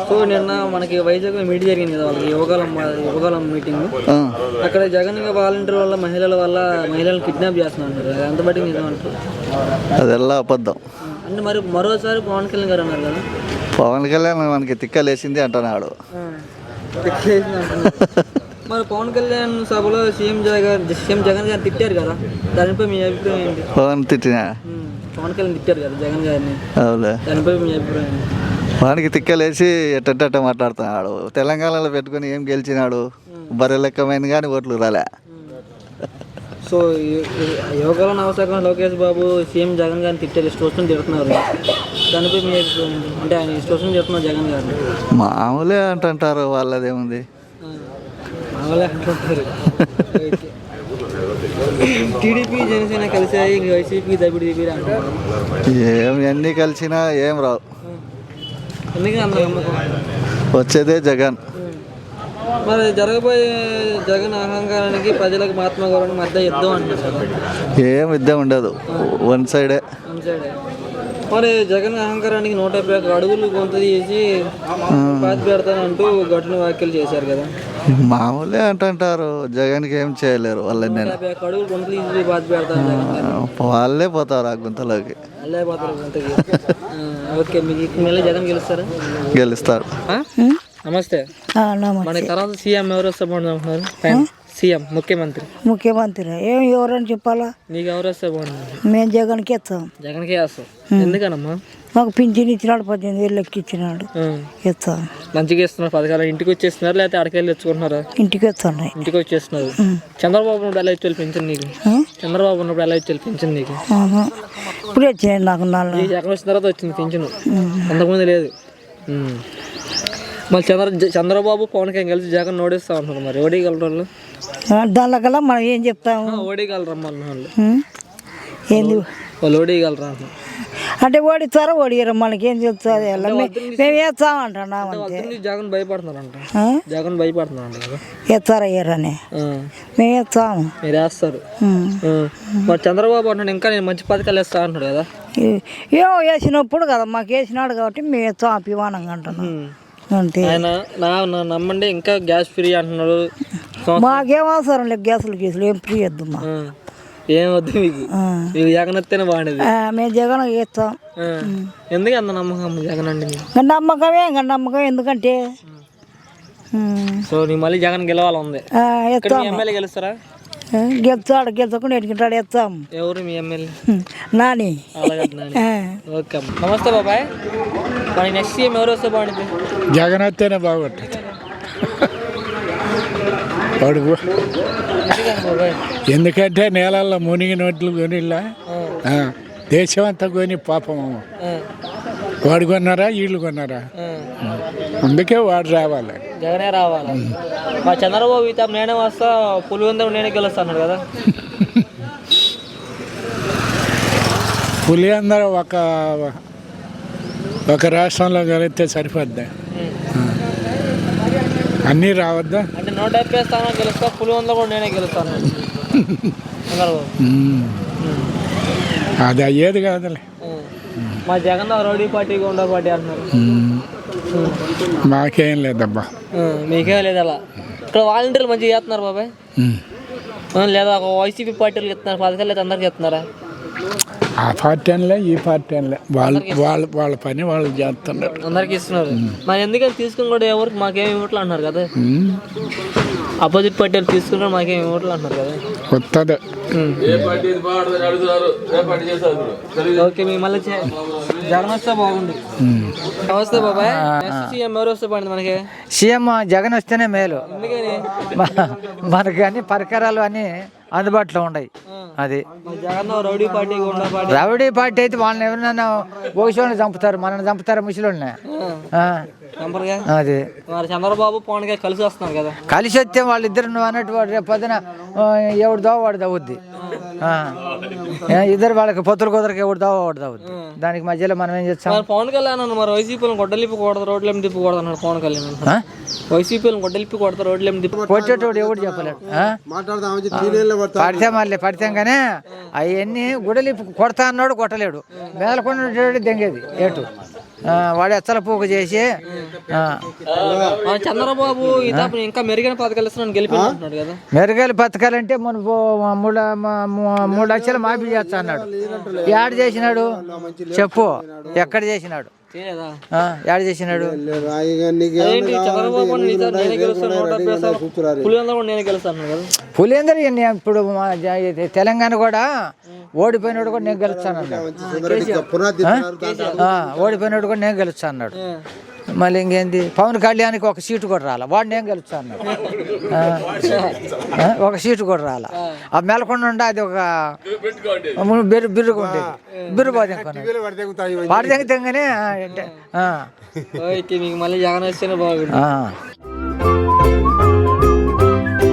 So నిన్న మనకి Vizag meeting జరిగింది కదా, వాళ్ళకి యువకాలం మీటింగ్. అక్కడ జగన్ వాలంటీర్ వల్ల మహిళలను కిడ్నాప్ చేస్తున్నారు. ఎంత బట్టి నిజమంటారు? అదెల్లా అబద్ధం. అంటే మరి మరోసారి పవన్ కళ్యాణ్ గారు అన్నారు కదా, పవన్ కళ్యాణ్ మనకి తిక్కలేసింది అంటున్నాడు. మరి పవన్ కళ్యాణ్ సభలో సీఎం జగన్ గారిని తిట్టారు కదా, దానిపై మీ అభిప్రాయం ఏంటి? పవన్ కళ్యాణ్ తిట్టారు కదా జగన్ గారిని, దానిపై మీ అభిప్రాయం ఏంటి? వానికి తిక్కలేసి ఎట్ట మాట్లాడుతున్నాడు. తెలంగాణలో పెట్టుకుని ఏం గెలిచినాడు? బర్రె లెక్కమైన కానీ ఓట్లు రాలే. సో యువకుల నవశాఖ లోకేష్ బాబు సీఎం జగన్ గారిని తిట్టారు, ఇష్టం తిడుతున్నారు. దానిపై మీ అభిప్రాయం ఏంటి? అంటే ఆయన ఇష్టం తిడుతున్నారు జగన్ గారిని. మామూలే అంటుంటారు, వాళ్ళదేముంది, మామూలే అంటుంటారు. టీడీపీ జనసేన కలిసాయి, వైసీపీ దబిడి అంటున్నారు. ఎన్ని కలిసినా ఏం రావు. ఎందుకని అంత నమ్మకం? వచ్చేదే జగన్. మరి జరగబోయే జగన్ అహంకారానికి ప్రజలకు మహాత్మా గౌరవానికి మధ్య యుద్ధం అంటున్నారు. ఏం యుద్ధం ఉండదు, వన్ సైడే. మరి జగన్ అహంకారానికి 151 అడుగులు కొంత తీసి పాతి పెడతానంటూ ఘటన వ్యాఖ్యలు చేశారు కదా. మామూలే అంటుంటారు, జగన్కి ఏం చేయలేరు వాళ్ళని. 151 అడుగులు కొంత తీసి పాతి పెడతాను, వాళ్ళే పోతారు ఆ గుంతలోకి. వాళ్ళే పోతారు గుంతకి. ఓకే, మీకు మళ్ళీ జగన్ గెలుస్తారు. నమస్తే. మన తర్వాత సీఎం ఎవరు వస్తే బాగుంటుంది? సీఎం ముఖ్యమంత్రి ఎవరని చెప్పాలా? నీకు ఎవరు వస్తే బాగుంటుంది? మేము జగన్కి ఇస్తాం. జగన్కే వేస్తాం. ఎందుకనమ్మా? మాకు పింఛన్ ఇచ్చినాడు, 18,000 లెక్క ఇచ్చినాడు, ఇస్తాం. మంచిగా ఇస్తున్నారు పథకాలు. ఇంటికి వచ్చేస్తున్నారు లేకపోతే అడకెళ్ళి తెచ్చుకుంటున్నారా? ఇంటికి వస్తున్నాయి. ఇంటికి వచ్చేస్తున్నారు. చంద్రబాబు ఉన్నప్పుడు ఎలా ఇచ్చి పెంచింది నీకు? చంద్రబాబు ఉన్నప్పుడు ఎలా ఇచ్చి పెంచింది నీకు? ఇప్పుడు వచ్చినాయి నాకు. జగన్ వచ్చిన తర్వాత వచ్చింది పెంచును, అంతకుముందు లేదు. మళ్ళీ చంద్రబాబు పవన్ కళ్యాణ్ కలిసి జగన్ ఓడిస్తా ఉంటున్నారు. మరి ఓడిగలరు వాళ్ళు? దానికల్లా మనం ఏం చెప్తాము? ఓడిగలరమ్మా వాళ్ళు. ఏంది వాళ్ళు ఓడిగలరా అంటే? ఓడిస్తారా ఓడియరా మనకేం చెప్తుంది? మేము వేస్తాం అంటున్నాం. జగన్ భయపడుతున్నారంట. జగన్ భయపడుతున్నారంట కదా, వేస్తారా వేయరని. మేము వేస్తాము. మీరు వేస్తారు. మరి చంద్రబాబు అంటున్నాడు ఇంకా నేను మంచి పథకాలు వేస్తా అంటున్నాడు కదా. ఏమో వేసినప్పుడు కదా, మాకు వేసినాడు కాబట్టి మేము వేస్తాం అభిమానంగా అంటున్నాం అంతే. ఆయన నమ్మండి ఇంకా గ్యాస్ ఫ్రీ అంటున్నాడు. మాకేం అవసరం లేదు, గ్యాసులు ఏం ఫ్రీ వద్దు. మా ఏం వద్దు మీకు, మీకు జగన్ వస్తేనే బాగుండేది. మేము జగన్ వేస్తాం. ఎందుకు అంత నమ్మకం జగన్ అండి? నమ్మకమే నమ్మకం. ఎందుకంటే సో నీ మళ్ళీ జగన్ గెలవాలి ఉంది. ఎమ్మెల్యే గెలుస్తారా? గెలుచకుండా ఎట్టుకుంటాడు, వేస్తాం. ఎవరు మీ ఎమ్మెల్యే? నాని. ఓకే, నమస్తే బాబాయ్. మరి నెక్స్ట్ సీఎం ఎవరు వస్తే బాగుంటుంది? జగన్ వస్తేనే బాగుంటుంది. ఎందుకంటే నేలల్లో మునిగి నోట్లు కొనిలా, దేశం అంతా కొని పాపం. వాడు కొన్నారా వీళ్ళు కొన్నారా? అందుకే వాడు రావాలి, జగనే రావాలి. మా చంద్రబాబు ఇత నేనే వస్తా, పులివెందులు నేనే గెలుస్తాను కదా. పులివెందులు ఒక రాష్ట్రంలో కలిగితే సరిపోద్దా? అన్నీ రావద్దా? అంటే 150 స్థానాలు గెలుస్తా, పులివెందులు కూడా నేనే గెలుస్తాను చంద్రబాబు. అది అయ్యేది కాదులే. మా జగన్ రౌడీ పార్టీ గుండా పార్టీ అంటున్నారు. మాకేం లేదబ్బా. మీకేం లేదు అలా. ఇక్కడ వాలంటీర్లు మంచిగా చేస్తున్నారు బాబాయ్, లేదా ఒక వైసీపీ పార్టీలు చెప్తున్నారు పథకాలు, లేదా అందరికి చెప్తున్నారా? ఆ పార్టీ అనలే ఈ పార్టీ అనలే, వాళ్ళ పని వాళ్ళు చేస్తున్నారు, అందరికి ఇస్తున్నారు. మరి ఎందుకని తీసుకుని కూడా ఎవరికి మాకేమి ఇవ్వట్లు అంటున్నారు కదా. అపోజిట్ పార్టీలు తీసుకున్నారు మాకేమి ఇవ్వట్లు అంటున్నారు కదా. వస్తుంది. ఓకే, మీ మళ్ళీ జగన్ వస్తే బాగుంది. నమస్తే బాబాయ్. సీఎం ఎవరు వస్తే బాగుంది మనకి? సీఎం జగన్ వస్తేనే మేలు. ఎందుకని? మనకి అన్ని పరికరాలు అన్ని అందుబాటులో ఉన్నాయి. అది రౌడీ పార్టీ రౌడీ పార్టీ అయితే వాళ్ళని ఎవరినైనా ఓషోని చంపుతారు, మనల్ని చంపుతారు ముసలిని. అది చంద్రబాబు పవన్ గారు కలిసి వస్తున్నారు కదా. కలిసి వస్తే వాళ్ళిద్దరు నువ్వు అన్నట్టు రేపు పొద్దున ఎవడు దావ వాడు దవ్వుద్ది. ఇద్దరు వాళ్ళకి పొత్తులు కుదరకి ఎవడు దావ వాడు దవ్వుద్ది. దానికి మధ్యలో మనం ఏం చేస్తాం? పవన్ కళ్యాణ్ మరి వైసీపీలను గొడ్డలిప్పకూడదు, రోడ్లేమి తిప్పకూడదు అన్నాడు పవన్ కళ్యాణ్. వైసీపీలను గొడ్డలిప్పకూడదు, రోడ్లేమి తిప్ప కొట్టేటోడు ఎవడు చెప్పలేడు. పడితే మళ్ళీ పడితే కానీ అవన్నీ గుడలిప్పి కొడతా అన్నాడు, కొట్టలేడు. మేలకొండ దెంగేది ఏటు. వాడు ఎచ్చల పూక చేసి చంద్రబాబు ఇతను ఇంకా మెరుగైన పథకాలు ఇస్తున్నాను గెలిపించుకుంటున్నాడు కదా. మెరుగైన పథకాలంటే మన 3 లక్షలు మాఫీ చేస్తా అన్నాడు. యాడ్ చేసినాడు చెప్పు, ఎక్కడ చేసినాడు? చేయలేదా? యాడ్ చేసినాడు. అదేంటి చంద్రబాబు నేనే గెలుస్తాను, 170 వేస్తాను, పులివెందుల కూడా నేనే గెలుస్తాను కదా. పులిందరు ఇప్పుడు తెలంగాణ కూడా ఓడిపోయినాడు కూడా నేను గెలుస్తాను అన్నాడు. ఓడిపోయినాడు కూడా నేను గెలుస్తాను అన్నాడు. మళ్ళీ ఇంకేంది, పవన్ కళ్యాణ్కి ఒక సీటు కూడా రాలా, వాడు నేను గెలుస్తాను అన్నాడు. ఒక సీటు కూడా రాలా. ఆ మెలకొండ ఉండే అది ఒక బిర్రుగా ఉండేది, బిర్రుబాద్ వాడి తెంగనే మీకు మళ్ళీ జగన్ వస్తేనే బాగుంది.